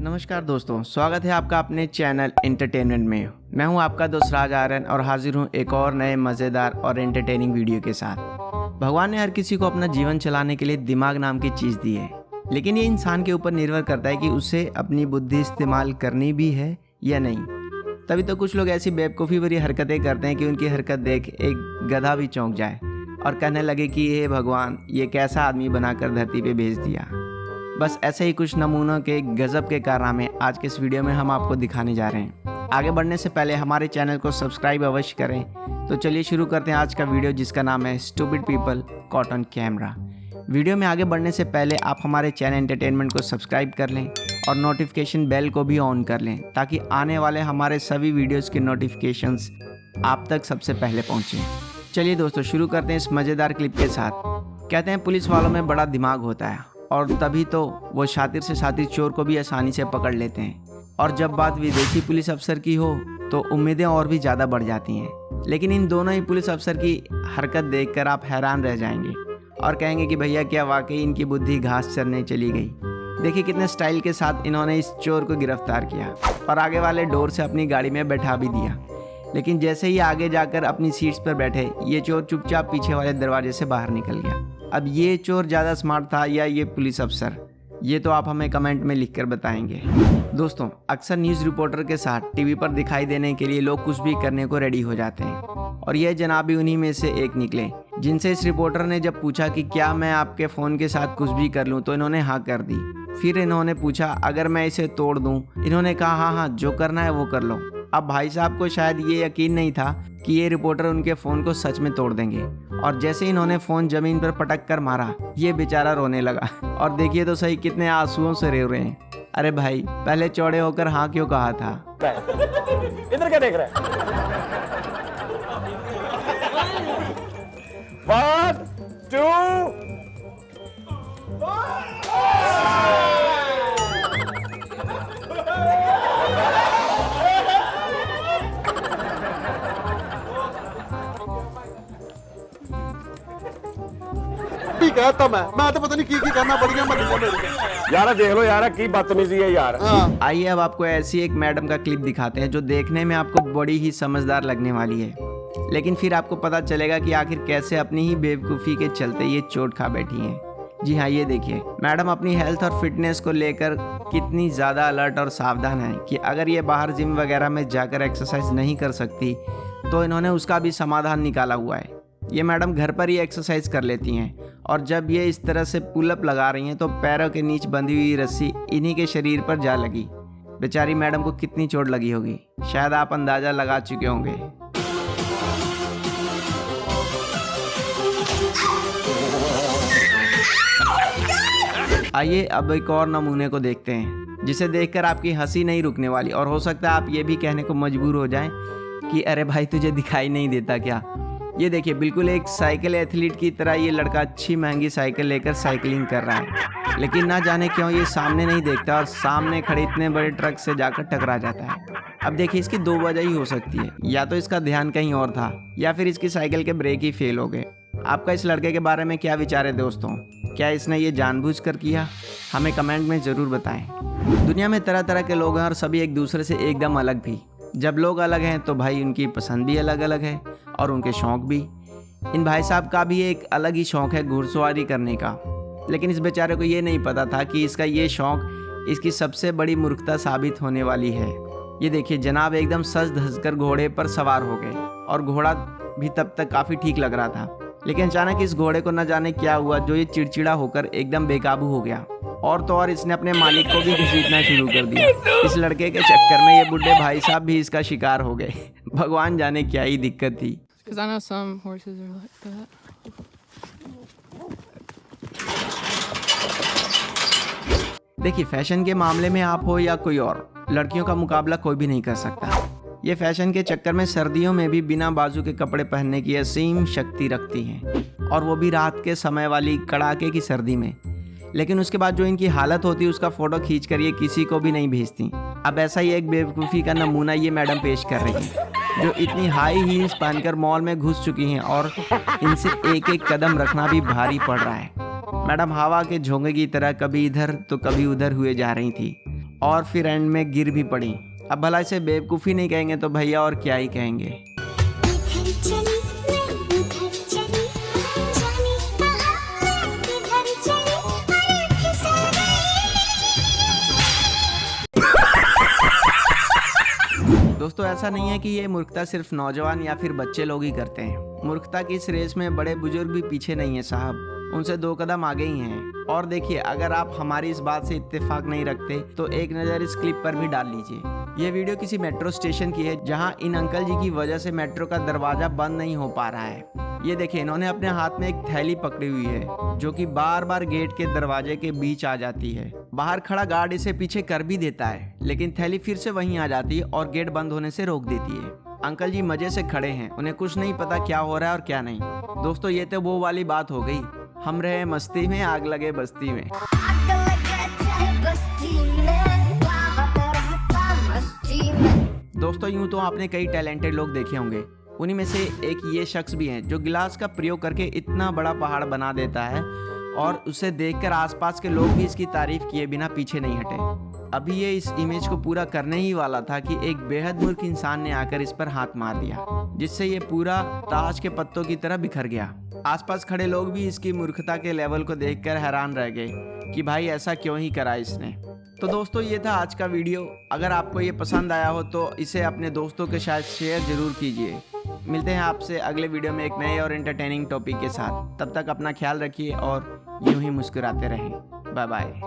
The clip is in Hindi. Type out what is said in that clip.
नमस्कार दोस्तों, स्वागत है आपका अपने चैनल एंटरटेनमेंट में। मैं हूं आपका दोस्त राज आर्यन और हाजिर हूं एक और नए मज़ेदार और एंटरटेनिंग वीडियो के साथ। भगवान ने हर किसी को अपना जीवन चलाने के लिए दिमाग नाम की चीज़ दी है, लेकिन ये इंसान के ऊपर निर्भर करता है कि उसे अपनी बुद्धि इस्तेमाल करनी भी है या नहीं। तभी तो कुछ लोग ऐसी बेवकूफ़ी भरी हरकतें करते हैं कि उनकी हरकत देख एक गधा भी चौंक जाए और कहने लगे कि हे भगवान, ये कैसा आदमी बनाकर धरती पे भेज दिया। बस ऐसे ही कुछ नमूनों के गजब के कारनामे आज के इस वीडियो में हम आपको दिखाने जा रहे हैं। आगे बढ़ने से पहले हमारे चैनल को सब्सक्राइब अवश्य करें। तो चलिए शुरू करते हैं आज का वीडियो, जिसका नाम है stupid people caught on camera. Video में आगे बढ़ने से पहले आप हमारे चैनल एंटरटेनमेंट को सब्सक्राइब कर लें और नोटिफिकेशन बेल को भी ऑन कर लें, ताकि आने वाले हमारे सभी वीडियोज़ के नोटिफिकेशंस आप तक सबसे पहले पहुँचें। चलिए दोस्तों, शुरू करते हैं इस मज़ेदार क्लिप के साथ। कहते हैं पुलिस वालों में बड़ा दिमाग होता है और तभी तो वो शातिर से शातिर चोर को भी आसानी से पकड़ लेते हैं। और जब बात विदेशी पुलिस अफसर की हो तो उम्मीदें और भी ज़्यादा बढ़ जाती हैं। लेकिन इन दोनों ही पुलिस अफसर की हरकत देखकर आप हैरान रह जाएंगे और कहेंगे कि भैया, क्या वाकई इनकी बुद्धि घास चरने चली गई। देखिए कितने स्टाइल के साथ इन्होंने इस चोर को गिरफ्तार किया और आगे वाले डोर से अपनी गाड़ी में बैठा भी दिया। लेकिन जैसे ही आगे जाकर अपनी सीट्स पर बैठे, ये चोर चुपचाप पीछे वाले दरवाजे से बाहर निकल गया। अब ये चोर ज़्यादा स्मार्ट था या ये पुलिस अफसर, ये तो आप हमें कमेंट में लिखकर बताएंगे। दोस्तों, अक्सर न्यूज़ रिपोर्टर के साथ टीवी पर दिखाई देने के लिए लोग कुछ भी करने को रेडी हो जाते हैं, और यह जनाब भी उन्हीं में से एक निकले, जिनसे इस रिपोर्टर ने जब पूछा कि क्या मैं आपके फ़ोन के साथ कुछ भी कर लूँ, तो इन्होंने हाँ कर दी। फिर इन्होंने पूछा अगर मैं इसे तोड़ दूँ, इन्होंने कहा हाँ हाँ, जो करना है वो कर लो। अब भाई साहब को शायद ये यकीन नहीं था कि ये रिपोर्टर उनके फ़ोन को सच में तोड़ देंगे, और जैसे इन्होंने फ़ोन ज़मीन पर पटक कर मारा, ये बेचारा रोने लगा। और देखिए तो सही कितने आंसुओं से रो रहे हैं। अरे भाई, पहले चौड़े होकर हाँ क्यों कहा था? इधर क्या देख रहा है? 1, 2 कहता मैं तो पता नहीं की करना पड़ेगा मैं यार देख लो यार, की बदतमीजी है यार। आइए अब आपको ऐसी एक मैडम का क्लिप दिखाते हैं जो देखने में आपको बड़ी ही समझदार लगने वाली है, लेकिन फिर आपको पता चलेगा कि आखिर कैसे अपनी ही बेवकूफ़ी के चलते ये चोट खा बैठी हैं। जी हाँ, ये देखिए मैडम अपनी हेल्थ और फिटनेस को लेकर कितनी ज़्यादा अलर्ट और सावधान है कि अगर ये बाहर जिम वगैरह में जाकर एक्सरसाइज नहीं कर सकती तो इन्होंने उसका भी समाधान निकाला हुआ है। ये मैडम घर पर ही एक्सरसाइज कर लेती हैं, और जब ये इस तरह से पुलअप लगा रही हैं तो पैरों के नीचे बंधी हुई रस्सी इन्हीं के शरीर पर जा लगी। बेचारी मैडम को कितनी चोट लगी होगी, शायद आप अंदाज़ा लगा चुके होंगे। आइए अब एक और नमूने को देखते हैं, जिसे देखकर आपकी हंसी नहीं रुकने वाली, और हो सकता है आप ये भी कहने को मजबूर हो जाएं कि अरे भाई, तुझे दिखाई नहीं देता क्या? ये देखिए, बिल्कुल एक साइकिल एथलीट की तरह ये लड़का अच्छी महंगी साइकिल लेकर साइकिलिंग कर रहा है, लेकिन ना जाने क्यों ये सामने नहीं देखता और सामने खड़े इतने बड़े ट्रक से जाकर टकरा जाता है। अब देखिए, इसकी दो वजह ही हो सकती है, या तो इसका ध्यान कहीं और था या फिर इसकी साइकिल के ब्रेक ही फेल हो गए। आपका इस लड़के के बारे में क्या विचार है दोस्तों? क्या इसने ये जानबूझकर किया? हमें कमेंट में ज़रूर बताएं। दुनिया में तरह तरह के लोग हैं और सभी एक दूसरे से एकदम अलग भी। जब लोग अलग हैं तो भाई उनकी पसंद भी अलग अलग है और उनके शौक़ भी। इन भाई साहब का भी एक अलग ही शौक़ है घुड़सवारी करने का, लेकिन इस बेचारे को ये नहीं पता था कि इसका ये शौक़ इसकी सबसे बड़ी मूर्खता साबित होने वाली है। ये देखिए जनाब एकदम सज धज कर घोड़े पर सवार हो गए, और घोड़ा भी तब तक काफ़ी ठीक लग रहा था, लेकिन अचानक इस घोड़े को न जाने क्या हुआ जो ये चिड़चिड़ा होकर एकदम बेकाबू हो गया, और तो और इसने अपने मालिक को भी घसीटना शुरू कर दिया। इस लड़के के चक्कर में ये बुढ़े भाई साहब भी इसका शिकार हो गए। भगवान जाने क्या ही दिक्कत थी। Because I know some horses are like that. देखिए, फैशन के मामले में आप हो या कोई और, लड़कियों का मुकाबला कोई भी नहीं कर सकता। ये फैशन के चक्कर में सर्दियों में भी बिना बाजू के कपड़े पहनने की असीम शक्ति रखती हैं, और वो भी रात के समय वाली कड़ाके की सर्दी में। लेकिन उसके बाद जो इनकी हालत होती है उसका फ़ोटो खींचकर ये किसी को भी नहीं भेजती। अब ऐसा ही एक बेवकूफ़ी का नमूना ये मैडम पेश कर रही हैं, जो इतनी हाई हील्स पहनकर मॉल में घुस चुकी हैं और इनसे एक एक कदम रखना भी भारी पड़ रहा है। मैडम हवा के झोंके की तरह कभी इधर तो कभी उधर हुए जा रही थी, और फिर एंड में गिर भी पड़ी। अब भला इसे बेवकूफ़ी नहीं कहेंगे तो भैया और क्या ही कहेंगे। इधर चली मैं उधर चली, जाने कहाँ मैं किधर चली, अरे फिसल गई। दोस्तों ऐसा नहीं है कि ये मूर्खता सिर्फ नौजवान या फिर बच्चे लोग ही करते हैं। मूर्खता की इस रेस में बड़े बुजुर्ग भी पीछे नहीं है साहब, उनसे 2 कदम आगे ही हैं। और देखिए, अगर आप हमारी इस बात से इत्तेफाक नहीं रखते तो एक नज़र इस क्लिप पर भी डाल लीजिए। ये वीडियो किसी मेट्रो स्टेशन की है जहां इन अंकल जी की वजह से मेट्रो का दरवाजा बंद नहीं हो पा रहा है। ये देखिए, इन्होंने अपने हाथ में एक थैली पकड़ी हुई है जो कि बार बार गेट के दरवाजे के बीच आ जाती है। बाहर खड़ा गार्ड इसे पीछे कर भी देता है, लेकिन थैली फिर से वहीं आ जाती है और गेट बंद होने से रोक देती है। अंकल जी मजे से खड़े हैं, उन्हें कुछ नहीं पता क्या हो रहा है और क्या नहीं। दोस्तों ये तो वो वाली बात हो गई, हम रहे मस्ती में आग लगे बस्ती में। आग लगे चाहे बस्ती में, बात रहता मस्ती में। दोस्तों यूं तो आपने कई टैलेंटेड लोग देखे होंगे, उन्हीं में से एक ये शख्स भी हैं जो गिलास का प्रयोग करके इतना बड़ा पहाड़ बना देता है और उसे देखकर आसपास के लोग भी इसकी तारीफ किए बिना पीछे नहीं हटे। अभी ये इस इमेज को पूरा करने ही वाला था कि एक बेहद मूर्ख इंसान ने आकर इस पर हाथ मार दिया, जिससे ये पूरा ताश के पत्तों की तरह बिखर गया। आसपास खड़े लोग भी इसकी मूर्खता के लेवल को देखकर हैरान रह गए कि भाई ऐसा क्यों ही करा इसने। तो दोस्तों ये था आज का वीडियो। अगर आपको ये पसंद आया हो तो इसे अपने दोस्तों के साथ शेयर जरूर कीजिए। मिलते हैं आपसे अगले वीडियो में एक नए और एंटरटेनिंग टॉपिक के साथ। तब तक अपना ख्याल रखिए और यूं ही मुस्कुराते रहें। Bye bye.